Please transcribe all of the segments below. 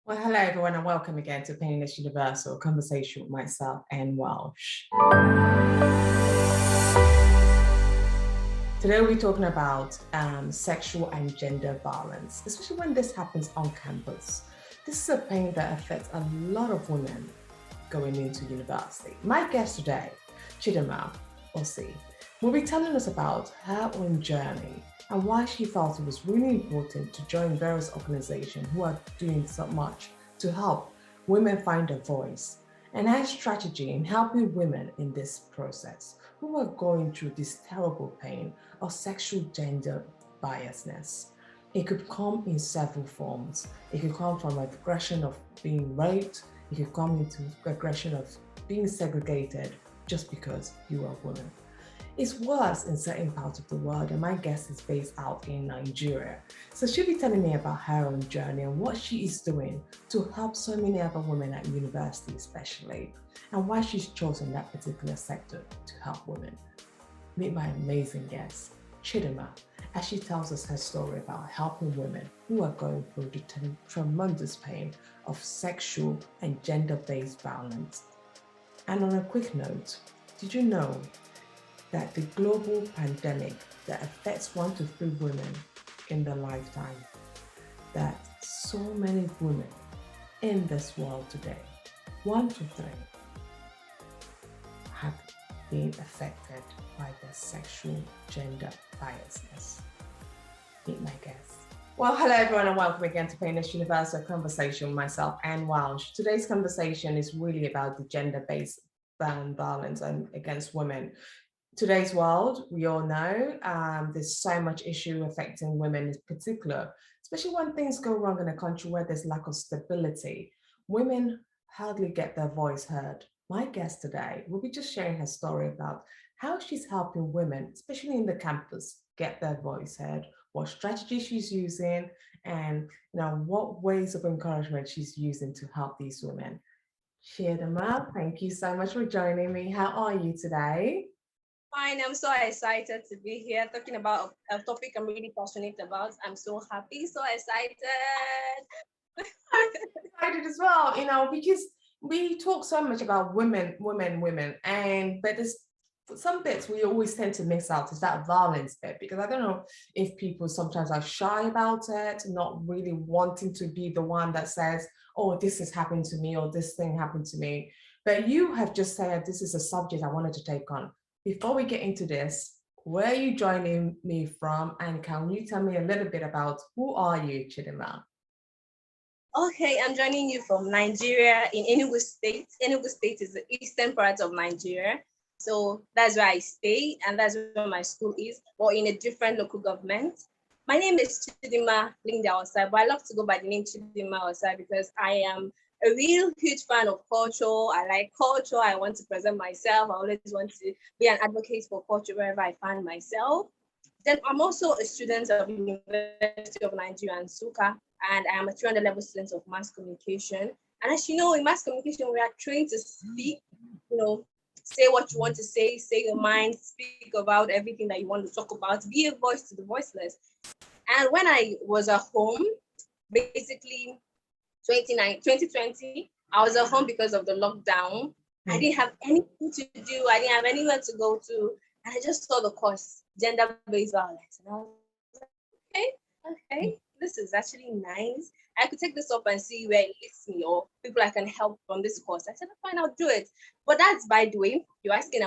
Well, hello everyone and welcome again to Painless Universal, a conversation with myself and Welsh. Today we're talking about sexual and gender violence, especially when this happens on campus. This is a pain that affects a lot of women going into university. My guest today, Chidima, Ossai, will be telling us about her own journey and why she felt it was really important to join various organizations who are doing so much to help women find a voice, and her strategy in helping women in this process who are going through this terrible pain of sexual gender biasness. It could come in several forms. It could come from aggression of being raped. It could come into aggression of being segregated just because you are a woman. It's worse in certain parts of the world, and my guest is based out in Nigeria. So she'll be telling me about her own journey and what she is doing to help so many other women at university especially, and why she's chosen that particular sector to help women. Meet my amazing guest, Chidima, as she tells us her story about helping women who are going through the tremendous pain of sexual and gender-based violence. And on a quick note, did you know that the global pandemic that affects 1 to 3 women in their lifetime, that so many women in this world today, 1 to 3, have been affected by their sexual gender biasness? Meet my guest. Well, hello everyone and welcome again to Painless Universal, conversation with myself and Welsh. Today's conversation is really about the gender-based violence against women. Today's world, we all know, there's so much issue affecting women in particular, especially when things go wrong in a country where there's lack of stability. Women hardly get their voice heard. My guest today will be just sharing her story about how she's helping women, especially in the campus, get their voice heard, what strategies she's using, and what ways of encouragement she's using to help these women. Chidima, thank you so much for joining me. How are you today? Fine, I'm so excited to be here talking about a topic I'm really passionate about. I'm so happy, so excited. I'm excited as well, because we talk so much about women, but there's some bits we always tend to miss out is that violence bit, because I don't know if people sometimes are shy about it, not really wanting to be the one that says, oh, this has happened to me or this thing happened to me. But you have just said this is a subject I wanted to take on. Before we get into this, where are you joining me from? And can you tell me a little bit about who are you, Chidima? Okay, I'm joining you from Nigeria in Enugu State. Enugu State is the eastern part of Nigeria. So that's where I stay and that's where my school is, or in a different local government. My name is Chidima Linda Ossai, but I love to go by the name Chidima Ossai because I am a real huge fan of culture. I like culture. I want to present myself. I always want to be an advocate for culture wherever I find myself. Then I'm also a student of University of Nigeria, Nsukka, and I am a 300 level student of mass communication. And as you know, in mass communication, we are trained to speak, say what you want to say your mind, speak about everything that you want to talk about, be a voice to the voiceless. And when I was at home, basically 2020, I was at home because of the lockdown. I didn't have anything to do. I didn't have anywhere to go to. And I just saw the course, gender-based violence. And I was like, okay, this is actually nice. I could take this up and see where it leads me or people I can help from this course. I said, fine, I'll do it. But that's by the way, you're asking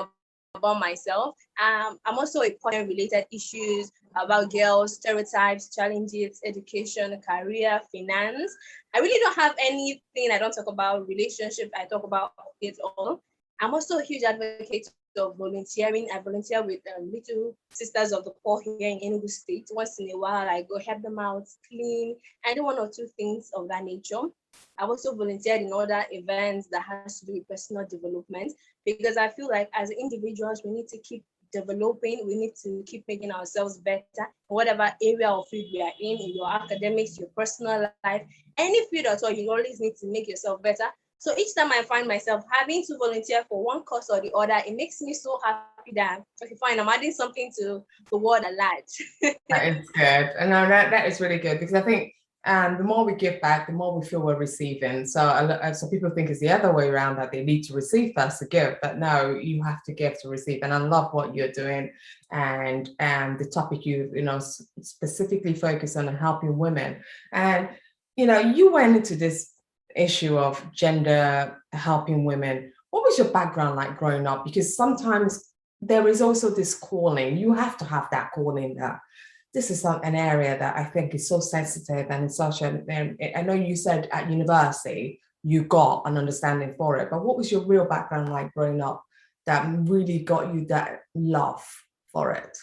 about myself. I'm also a partner related issues about girls, stereotypes, challenges, education, career, finance. I really don't have anything I don't talk about relationship. I talk about it all. I'm also a huge advocate of volunteering. I volunteer with Little Sisters of the Poor here in Enugu State. Once in a while, I go help them out, clean, and do 1 or 2 things of that nature. I've also volunteered in other events that has to do with personal development because I feel like as individuals, we need to keep developing. We need to keep making ourselves better in whatever area or field we are in your academics, your personal life, any field at all, you always need to make yourself better. So each time I find myself having to volunteer for one cause or the other, it makes me so happy that, okay, fine, I'm adding something to the world at large. That is good. And that is really good because I think And the more we give back, the more we feel we're receiving. So people think it's the other way around, that they need to receive first to give, but no, you have to give to receive. And I love what you're doing, and the topic you specifically focus on helping women. And you went into this issue of gender helping women. What was your background like growing up? Because sometimes there is also this calling. You have to have that calling that this is an area that I think is so sensitive, and it's such I know you said at university you got an understanding for it, but what was your real background like growing up that really got you that love for it?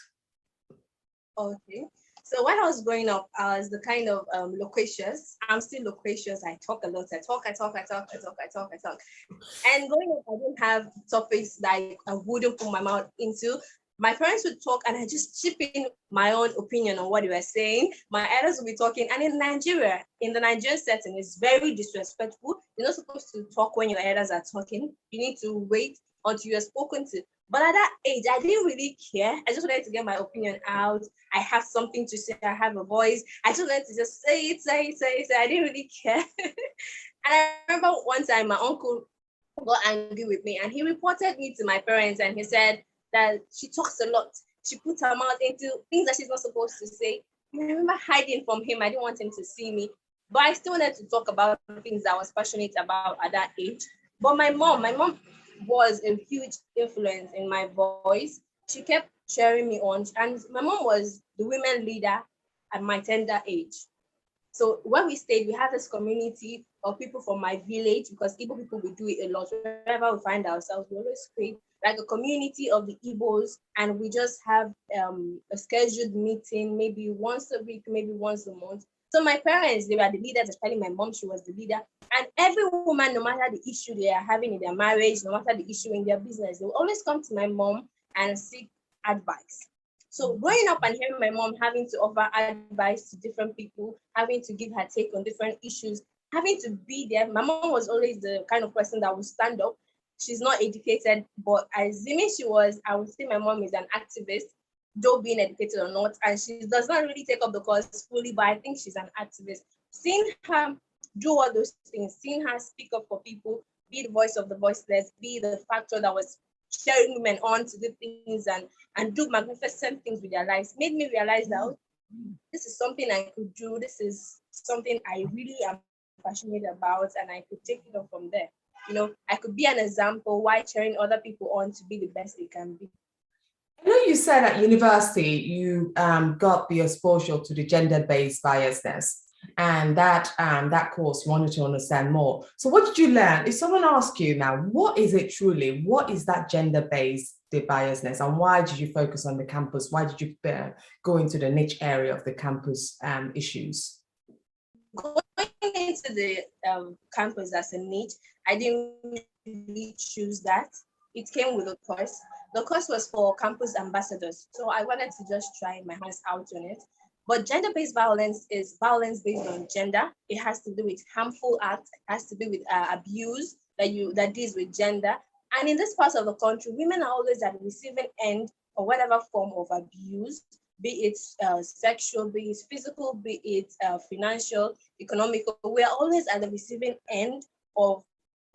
Okay. So when I was growing up, I was the kind of loquacious. I'm still loquacious. I talk a lot. I talk. And growing up, I didn't have topics that I wouldn't put my mouth into. My parents would talk and I just chip in my own opinion on what they were saying. My elders would be talking. And in Nigeria, in the Nigerian setting, it's very disrespectful. You're not supposed to talk when your elders are talking. You need to wait until you're spoken to. But at that age, I didn't really care. I just wanted to get my opinion out. I have something to say. I have a voice. I just wanted to just say it. I didn't really care. And I remember one time my uncle got angry with me and he reported me to my parents, and he said that she talks a lot. She puts her mouth into things that she's not supposed to say. And I remember hiding from him. I didn't want him to see me, but I still wanted to talk about things that I was passionate about at that age. But my mom was a huge influence in my voice. She kept cheering me on, and my mom was the women leader at my tender age. So when we stayed, we had this community of people from my village, because Igbo people, we do it a lot. Wherever we find ourselves, we always create like a community of the Igbos, and we just have a scheduled meeting, maybe once a week, maybe once a month. So my parents, they were the leaders, especially my mom, she was the leader. And every woman, no matter the issue they are having in their marriage, no matter the issue in their business, they will always come to my mom and seek advice. So growing up and hearing my mom having to offer advice to different people, having to give her take on different issues, having to be there. My mom was always the kind of person that would stand up. She's not educated, but assuming she was, I would say my mom is an activist, though being educated or not. And she does not really take up the cause fully, but I think she's an activist. Seeing her do all those things, seeing her speak up for people, be the voice of the voiceless, be the factor that was cheering women on to do things and do magnificent things with their lives, made me realize that this is something I could do. This is something I really am passionate about, and I could take it on from there. I could be an example while cheering other people on to be the best they can be. I know you said at university you got the exposure to the gender-based biasness, and that course you wanted to understand more. So what did you learn? If someone asks you now, what is it truly? What is that gender-based biasness, and why did you focus on the campus? Why did you go into the niche area of the campus issues? Going into the campus as a niche, I didn't really choose that. It came with a course. The course was for campus ambassadors, so I wanted to just try my hands out on it. But gender-based violence is violence based on gender. It has to do with harmful acts. It has to do with abuse that deals with gender. And in this part of the country, women are always at the receiving end of whatever form of abuse, be it sexual, be it physical, be it financial, economical. We are always at the receiving end of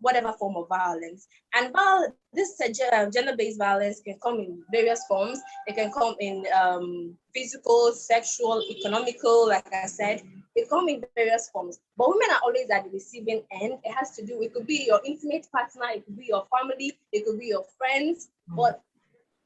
whatever form of violence. And this gender-based violence can come in various forms. It can come in physical, sexual, economical, like I said. It come in various forms. But women are always at the receiving end. It has to do, it could be your intimate partner, it could be your family, it could be your friends.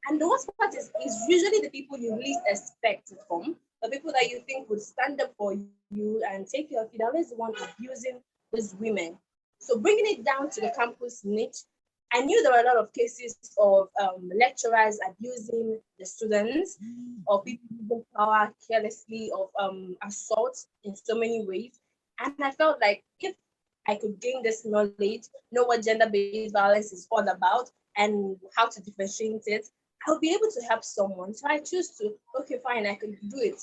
And the worst part is usually the people you least expect it from, the people that you think would stand up for you and take care of you. They're always the one abusing these women. So bringing it down to the campus niche, I knew there were a lot of cases of lecturers abusing the students, or people using power carelessly, of assault in so many ways. And I felt like if I could gain this knowledge, know what gender-based violence is all about and how to differentiate it, I'll be able to help someone. So I choose to, okay, fine, I could do it.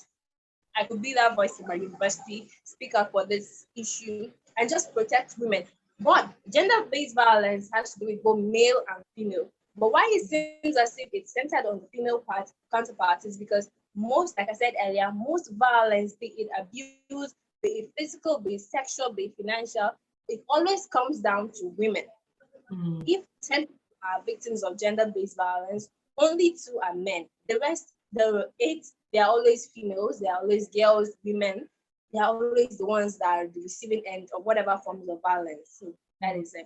I could be that voice in my university, speak up for this issue, and just protect women. But gender-based violence has to do with both male and female. But why it seems as if it's centered on the female counterpart is because most, like I said earlier, most violence, be it abuse, be it physical, be it sexual, be it financial, it always comes down to women. If 10 people are victims of gender-based violence, only 2 are men. The rest, the 8, they are always females, they are always girls, women. They are always the ones that are the receiving end of whatever forms of violence. So that is it.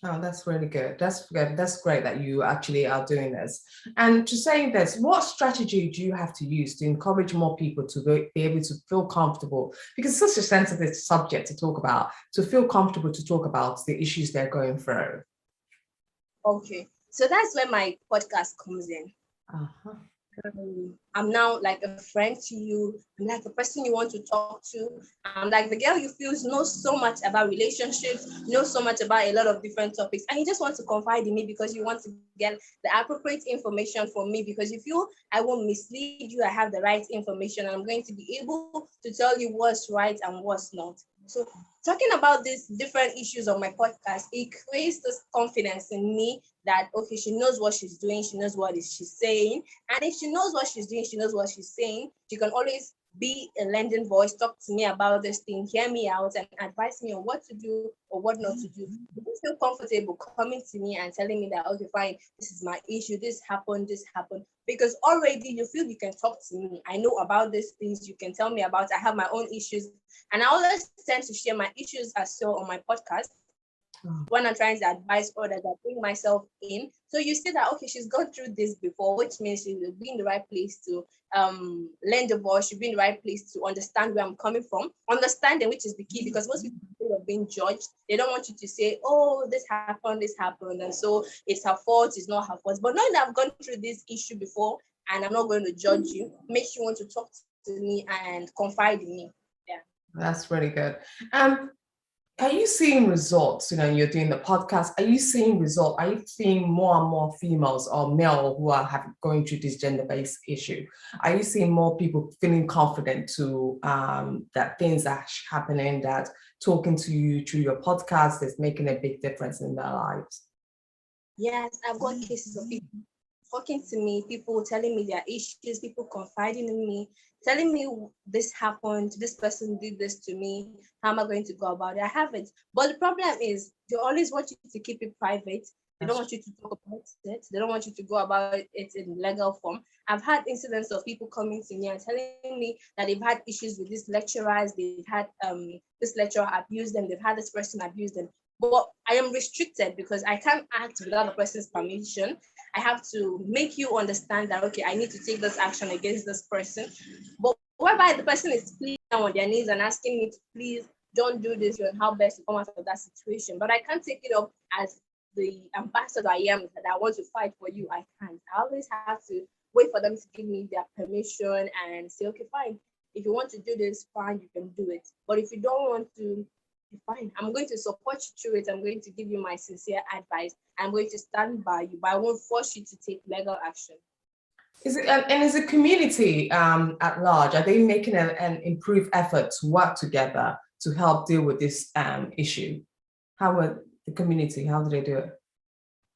Oh, that's really good. That's good. That's great that you actually are doing this. And to say this, what strategy do you have to use to encourage more people to be able to feel comfortable? Because it's such a sensitive subject to talk about, to feel comfortable to talk about the issues they're going through. Okay, so that's where my podcast comes in. Uh-huh. I'm now like a friend to you. I'm like the person you want to talk to. I'm like the girl you feel knows so much about relationships, knows so much about a lot of different topics, and you just want to confide in me because you want to get the appropriate information from me because you feel I won't mislead you. I have the right information, and I'm going to be able to tell you what's right and what's not. So talking about these different issues on my podcast, it creates this confidence in me that, okay, she knows what she's doing, she knows what she's saying. And if she knows what she's doing, she knows what she's saying, she can always be a lending voice, talk to me about this thing, hear me out, and advise me on what to do or what not to do. You don't feel comfortable coming to me and telling me that, okay, fine, this is my issue, this happened, because already you feel you can talk to me. I know about these things you can tell me about. I have my own issues, and I always tend to share my issues as well on my podcast. When I'm trying to advise others, I bring myself in. So you see that, okay, she's gone through this before, which means she will be in the right place to lend a voice. She'll be in the right place to understand where I'm coming from. Understanding, which is the key, because most people are being judged. They don't want you to say, oh, this happened, and so it's her fault, it's not her fault. But knowing that I've gone through this issue before and I'm not going to judge you, makes you want to talk to me and confide in me. Yeah. That's really good. Are you seeing results? You know, you're doing the podcast. Are you seeing results? Are you seeing more and more females or male who are going through this gender-based issue? Are you seeing more people feeling confident to that things are happening, that talking to you through your podcast is making a big difference in their lives? Yes, I've got cases of people talking to me, people telling me their issues, people confiding in me, telling me this happened, this person did this to me, how am I going to go about it? I have it. But the problem is they always want you to keep it private. They don't want you to talk about it. They don't want you to go about it in legal form. I've had incidents of people coming to me and telling me that they've had issues with these lecturers. They've had this lecturer abuse them. They've had this person abuse them. But I am restricted because I can't act without the person's permission. I have to make you understand that, okay, I need to take this action against this person. But whereby the person is pleading on their knees and asking me to please don't do this and how best to come out of that situation. But I can't take it up as the ambassador I am that I want to fight for you. I can't. I always have to wait for them to give me their permission and say, okay, fine. If you want to do this, fine, you can do it. But if you don't want to, fine, I'm going to support you through it. I'm going to give you my sincere advice. I'm going to stand by you, but I won't force you to take legal action. Is it, and is the community at large, are they making an improved effort to work together to help deal with this issue? How are the community, how do they do it?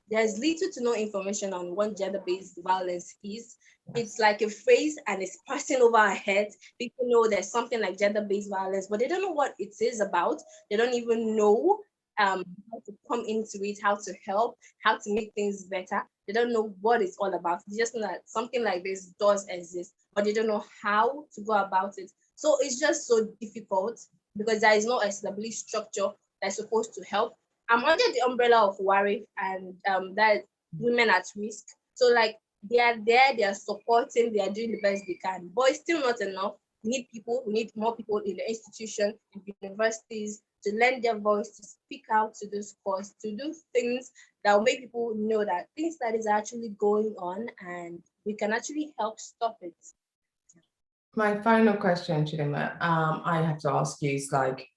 There's little to no information on what gender-based violence is. It's like a phrase and it's passing over our heads. People know there's something like gender-based violence, but they don't know what it is about. They don't even know how to come into it, how to help, how to make things better. They don't know what it's all about. They just know that something like this does exist, but they don't know how to go about it. So it's just so difficult because there is no established structure that's supposed to help. I'm under the umbrella of WARIF and that women at risk. So like they are there, they are supporting, they are doing the best they can, but it's still not enough. We need people, we need more people in the institution, in universities, to lend their voice, to speak out to this cause, to do things that will make people know that things that is actually going on and we can actually help stop it. My final question, Chidima, I have to ask you is like,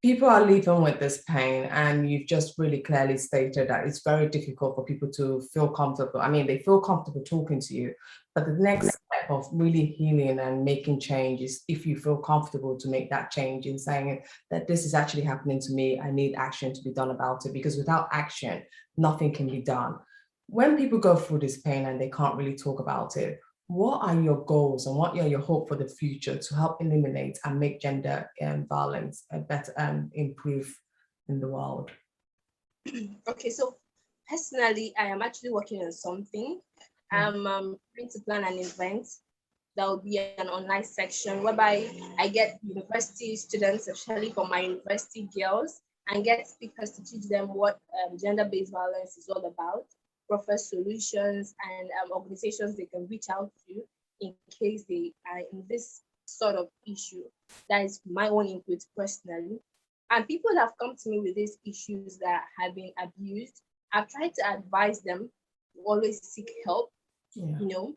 people are living with this pain, and you've just really clearly stated that it's very difficult for people to feel comfortable. I mean, they feel comfortable talking to you, but the next step of really healing and making change is if you feel comfortable to make that change in saying that this is actually happening to me, I need action to be done about it, because without action, nothing can be done. When people go through this pain and they can't really talk about it, what are your goals and what are your hope for the future to help eliminate and make gender violence better improve in the world? Okay, so personally, I am actually working on something. I'm trying to plan an event that will be an online section whereby I get university students, especially for my university girls, and get speakers to teach them what gender-based violence is all about, proper solutions, and organizations they can reach out to in case they are in this sort of issue. That is my own input personally. And people have come to me with these issues that have been abused. I've tried to advise them to always seek help. Yeah. You know,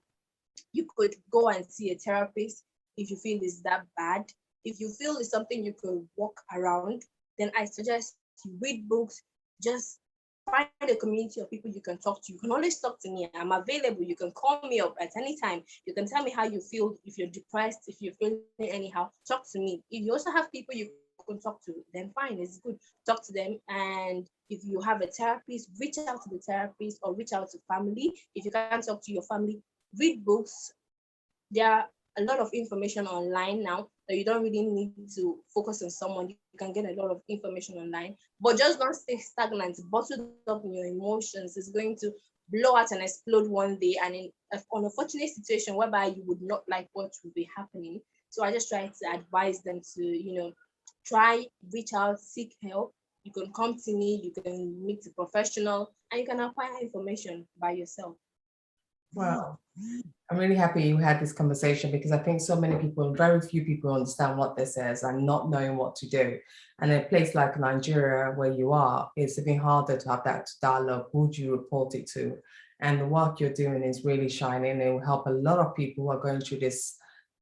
you could go and see a therapist if you feel it's that bad. If you feel it's something you could walk around, then I suggest you read books, just find a community of people you can talk to. You can always talk to me. I'm available. You can call me up at any time. You can tell me how you feel. If you're depressed, if you're feeling anyhow, talk to me. If you also have people you can talk to, then fine, it's good. Talk to them. And if you have a therapist, reach out to the therapist or reach out to family. If you can't talk to your family, read books. There are a lot of information online now that you don't really need to focus on someone. You can get a lot of information online, but just don't stay stagnant, bottled up in your emotions. It's going to blow out and explode one day, and in an unfortunate situation whereby you would not like what will be happening. So I just try to advise them to, try, reach out, seek help. You can come to me, you can meet a professional, and you can acquire information by yourself. Wow. I'm really happy you had this conversation because I think so many people, very few people understand what this is and not knowing what to do. And in a place like Nigeria, where you are, it's even harder to have that dialogue. Who do you report it to? And the work you're doing is really shining. It will help a lot of people who are going through this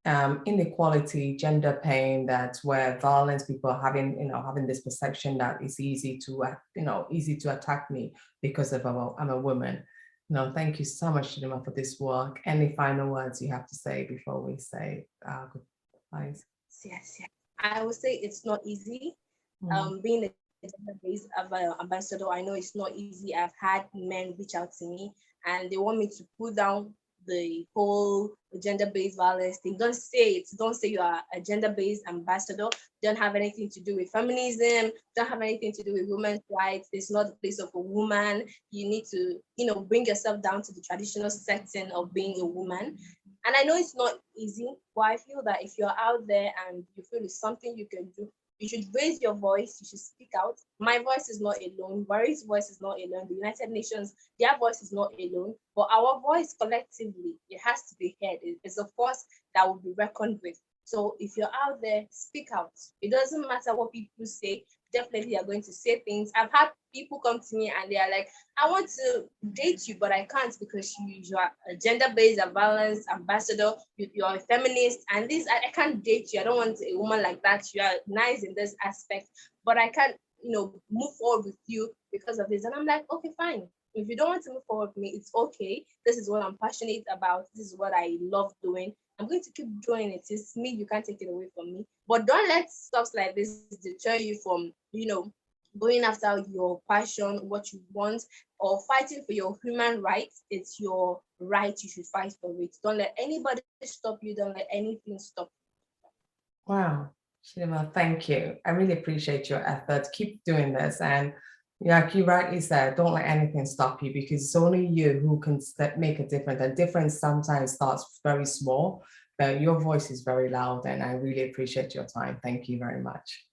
inequality, gender pain, that's where violence, people are having this perception that it's easy to attack me because of I'm a woman. No, thank you so much, Chidima, for this work. Any final words you have to say before we say goodbyes? Yes. I would say it's not easy. Being a gender-based ambassador, I know it's not easy. I've had men reach out to me and they want me to put down the whole gender-based violence thing. Don't say it. Don't say you are a gender-based ambassador. Don't have anything to do with feminism. Don't have anything to do with women's rights. It's not the place of a woman. You need to, bring yourself down to the traditional setting of being a woman. And I know it's not easy, but I feel that if you're out there and you feel it's something you can do, you should raise your voice, you should speak out. My voice is not alone. Barry's voice is not alone. The United Nations, their voice is not alone. But our voice collectively, it has to be heard. It's a force that will be reckoned with. So if you're out there, speak out. It doesn't matter what people say. Definitely are going to say things. I've had people come to me and they are like, I want to date you, but I can't because you are a gender-based violence ambassador, you are a feminist, and I can't date you. I don't want a woman like that. You are nice in this aspect, but I can't, move forward with you because of this. And I'm like, okay, fine. If you don't want to move forward with me, it's okay. This is what I'm passionate about. This is what I love doing. I'm going to keep doing it. It's me. You can't take it away from me. But don't let stuff like this deter you from, going after your passion, what you want, or fighting for your human rights. It's your right. You should fight for it. Don't let anybody stop you. Don't let anything stop you. Wow. Chidima, thank you. I really appreciate your effort. Keep doing this. And like you rightly said, don't let anything stop you because it's only you who can make a difference. A difference sometimes starts very small, but your voice is very loud and I really appreciate your time. Thank you very much.